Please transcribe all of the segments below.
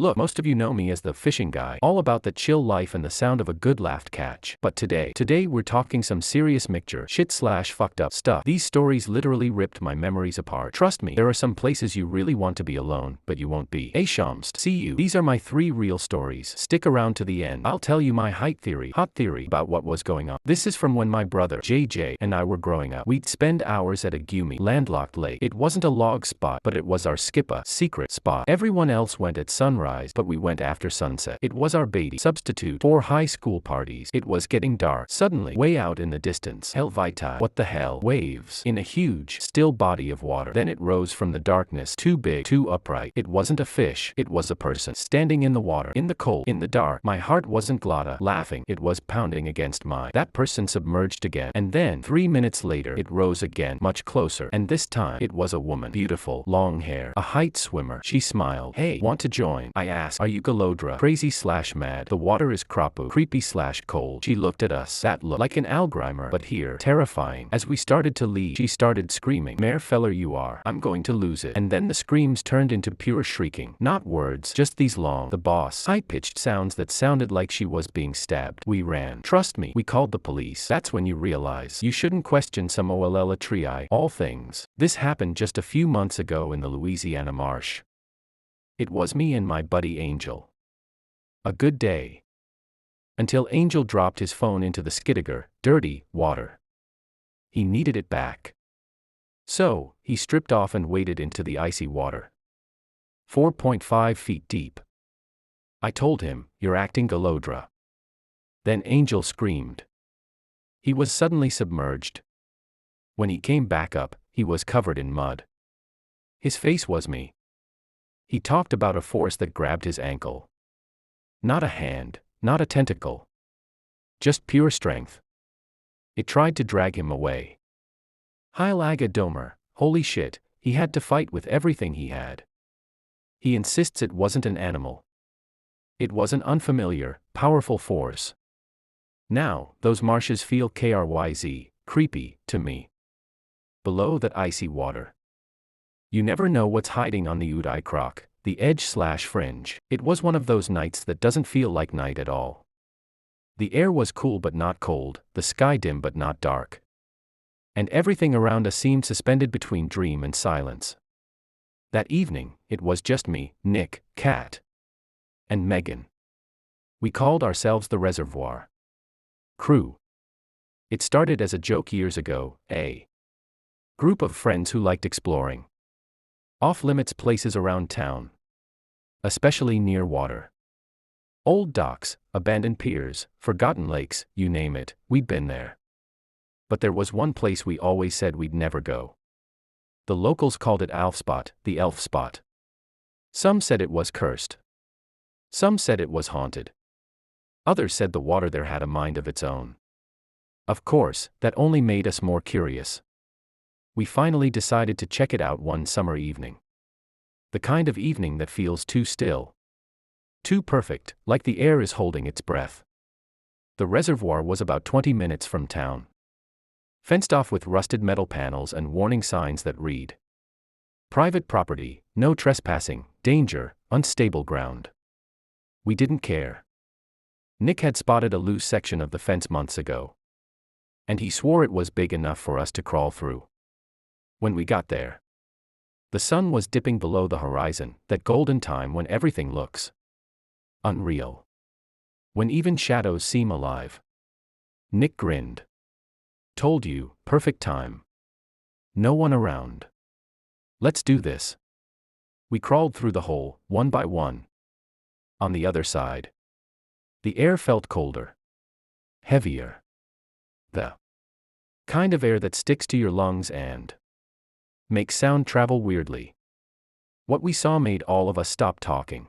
Look, most of you know me as the fishing guy, all about the chill life and the sound of a good laughed catch. But today we're talking some serious mixture, shit/fucked up stuff. These stories literally ripped my memories apart. Trust me, there are some places you really want to be alone, but you won't be. Hey Shamst, see you. These are my 3 real stories. Stick around to the end. I'll tell you my hot theory about what was going on. This is from when my brother, JJ, and I were growing up. We'd spend hours at a Gumi, landlocked lake. It wasn't a log spot, but it was our skippa, secret spot. Everyone else went at sunrise, but we went after sunset. It was our baby substitute for high school parties. It was getting dark. Suddenly, way out in the distance, Helvita, what the hell, waves in a huge, still body of water. Then it rose from the darkness, too big, too upright. It wasn't a fish, it was a person, standing in the water, in the cold, in the dark. My heart wasn't glotta, laughing, it was pounding against mine. That person submerged again, and then, 3 minutes later, it rose again, much closer, and this time, it was a woman, beautiful, long hair, a height swimmer. She smiled. Hey, want to join? I asked. Are you Golodra? Crazy/mad? The water is Krapu. Creepy/cold. She looked at us. That looked like an Alzheimer, but here, terrifying. As we started to leave, she started screaming. Mare feller you are. I'm going to lose it. And then the screams turned into pure shrieking. Not words, just these long, the boss, high-pitched sounds that sounded like she was being stabbed. We ran. Trust me, we called the police. That's when you realize you shouldn't question some OLL trii, all things. This happened just a few months ago in the Louisiana marsh. It was me and my buddy Angel. A good day. Until Angel dropped his phone into the Skidegger, dirty, water. He needed it back. So, he stripped off and waded into the icy water. 4.5 feet deep. I told him, "You're acting Golodra." Then Angel screamed. He was suddenly submerged. When he came back up, he was covered in mud. His face was me. He talked about a force that grabbed his ankle. Not a hand, not a tentacle. Just pure strength. It tried to drag him away. Heilaga Domer, holy shit, he had to fight with everything he had. He insists it wasn't an animal. It was an unfamiliar, powerful force. Now, those marshes feel kryz, creepy, to me. Below that icy water. You never know what's hiding on the Uday Krok, the edge/fringe. It was one of those nights that doesn't feel like night at all. The air was cool but not cold, the sky dim but not dark. And everything around us seemed suspended between dream and silence. That evening, it was just me, Nick, Kat, and Megan. We called ourselves the Reservoir Crew. It started as a joke years ago, a group of friends who liked exploring off-limits places around town. Especially near water. Old docks, abandoned piers, forgotten lakes, you name it, we'd been there. But there was one place we always said we'd never go. The locals called it Alfspot, the elf spot. Some said it was cursed. Some said it was haunted. Others said the water there had a mind of its own. Of course, that only made us more curious. We finally decided to check it out one summer evening. The kind of evening that feels too still. Too perfect, like the air is holding its breath. The reservoir was about 20 minutes from town. Fenced off with rusted metal panels and warning signs that read: private property, no trespassing, danger, unstable ground. We didn't care. Nick had spotted a loose section of the fence months ago. And he swore it was big enough for us to crawl through. When we got there, the sun was dipping below the horizon, that golden time when everything looks unreal. When even shadows seem alive. Nick grinned. Told you, perfect time. No one around. Let's do this. We crawled through the hole, one by one. On the other side, the air felt colder. Heavier. The kind of air that sticks to your lungs and makes sound travel weirdly. What we saw made all of us stop talking.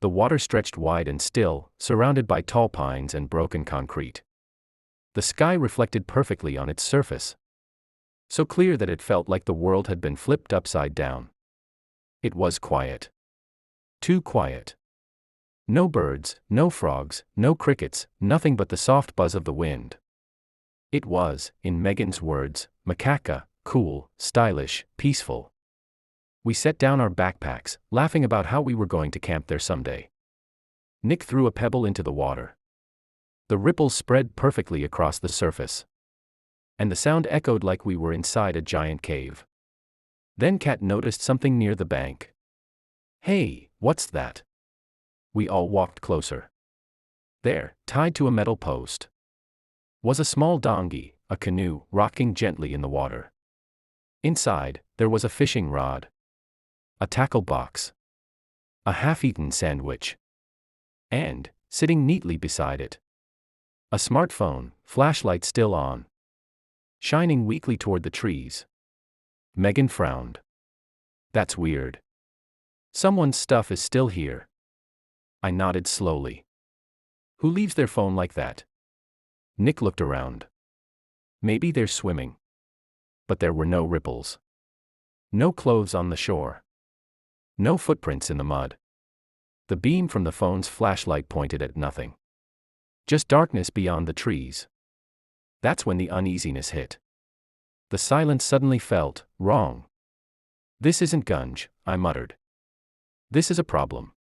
The water stretched wide and still, surrounded by tall pines and broken concrete. The sky reflected perfectly on its surface. So clear that it felt like the world had been flipped upside down. It was quiet. Too quiet. No birds, no frogs, no crickets, nothing but the soft buzz of the wind. It was, in Megan's words, macaca, cool, stylish, peaceful. We set down our backpacks, laughing about how we were going to camp there someday. Nick threw a pebble into the water. The ripples spread perfectly across the surface, and the sound echoed like we were inside a giant cave. Then Kat noticed something near the bank. "Hey, what's that?" We all walked closer. There, tied to a metal post, was a small donghy, a canoe, rocking gently in the water. Inside, there was a fishing rod, a tackle box, a half-eaten sandwich, and, sitting neatly beside it, a smartphone, flashlight still on, shining weakly toward the trees. Megan frowned. "That's weird. Someone's stuff is still here." I nodded slowly. "Who leaves their phone like that?" Nick looked around. "Maybe they're swimming." But there were no ripples. No clothes on the shore. No footprints in the mud. The beam from the phone's flashlight pointed at nothing. Just darkness beyond the trees. That's when the uneasiness hit. The silence suddenly felt wrong. "This isn't Gunge," I muttered. "This is a problem."